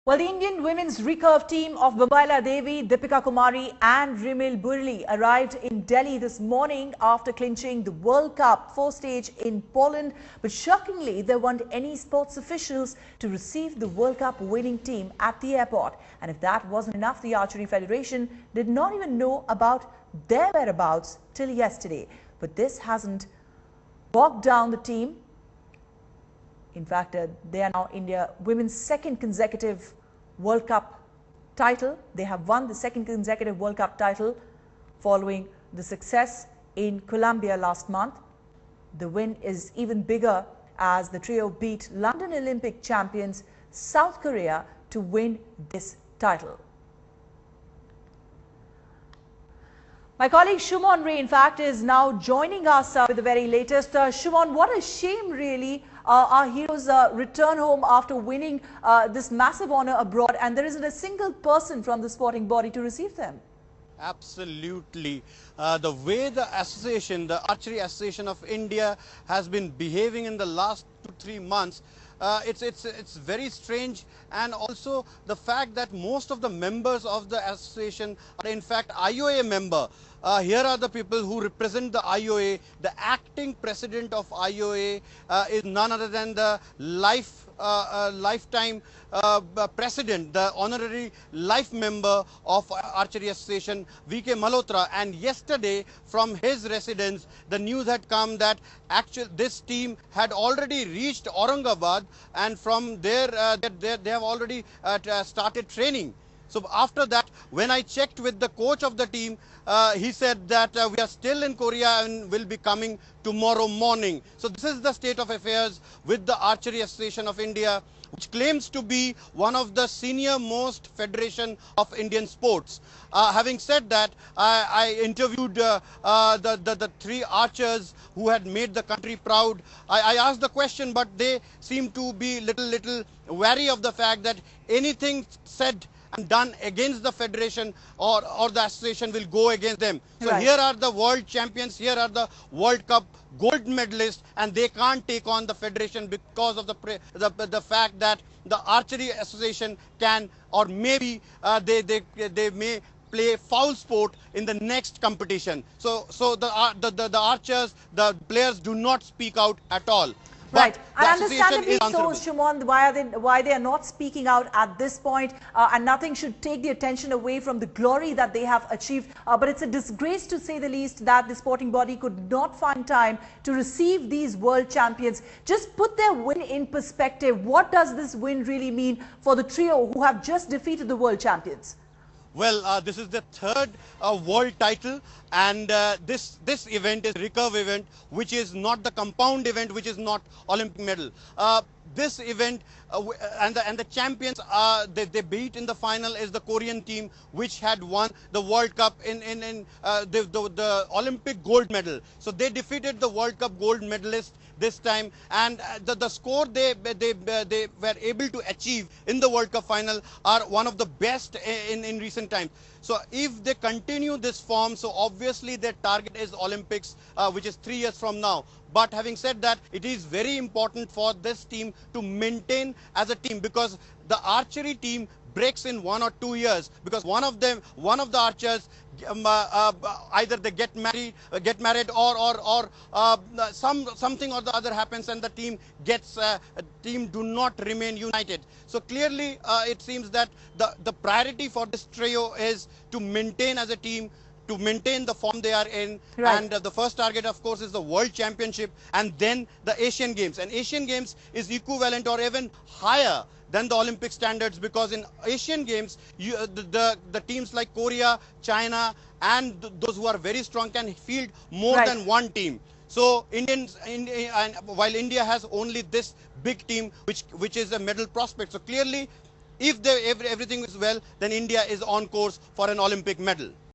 Well, the Indian women's recurve team of Bambaila Devi, Deepika Kumari and Rimil Burli arrived in Delhi this morning after clinching the World Cup 4 stage in Poland. But shockingly, there weren't any sports officials to receive the World Cup winning team at the airport. And if that wasn't enough, the Archery Federation did not even know about their whereabouts till yesterday. But this hasn't bogged down the team. In fact, they are now India women's second consecutive World Cup title. They have won the second consecutive World Cup title following the success in Colombia last month. The win is even bigger as the trio beat London Olympic champions South Korea to win this title. My colleague Shumon Ray, in fact, is now joining us with the very latest. Shumon, what a shame, really. Our heroes return home after winning this massive honor abroad, and there isn't a single person from the sporting body to receive them. Absolutely. The way the association, the Archery Association of India, has been behaving in the last 2-3 months, it's very strange. And also the fact that most of the members of the association are in fact IOA member. Here are the people who represent the IOA. The acting president of IOA is none other than the lifetime president, the honorary life member of Archery Association, VK Malhotra. And yesterday from his residence, the news had come that actually this team had already reached Aurangabad, and from there they have already started training. So after that, when I checked with the coach of the team, he said that we are still in Korea and will be coming tomorrow morning. So this is the state of affairs with the Archery Association of India, which claims to be one of the senior most federation of Indian sports. Having said that, I interviewed the three archers who had made the country proud. I asked the question, but they seem to be little wary of the fact that anything said and done against the federation or the association will go against them. So right. Here are the world champions, here are the World Cup gold medalists, and they can't take on the federation because of the fact that the Archery Association can, or maybe they may play foul sport in the next competition. So the archers, the players do not speak out at all. Right. And understandably so, Shumon, why they are not speaking out at this point, and nothing should take the attention away from the glory that they have achieved. But it's a disgrace, to say the least, that the sporting body could not find time to receive these world champions. Just put their win in perspective. What does this win really mean for the trio who have just defeated the world champions? Well, this is the third world title, and this event is recurve event, which is not the compound event, which is not Olympic medal. This event and the champions they beat in the final is the Korean team, which had won the World Cup in the Olympic gold medal. So they defeated the World Cup gold medalist this time, and the score they were able to achieve in the World Cup final are one of the best in recent times. So if they continue this form, so obviously their target is Olympics, which is 3 years from now. But having said that, it is very important for this team to maintain as a team, because the archery team breaks in 1 or 2 years, because one of the archers either they get married or something or the other happens, and the team do not remain united. So clearly it seems that the priority for this trio is to maintain as a team, to maintain the form they are in. Right. And the first target, of course, is the World Championship, and then the Asian Games. And Asian Games is equivalent or even higher than the Olympic standards, because in Asian Games, the teams like Korea, China, and those who are very strong can field more right. than one team. So while India has only this big team, which is a medal prospect. So clearly, if everything is well, then India is on course for an Olympic medal.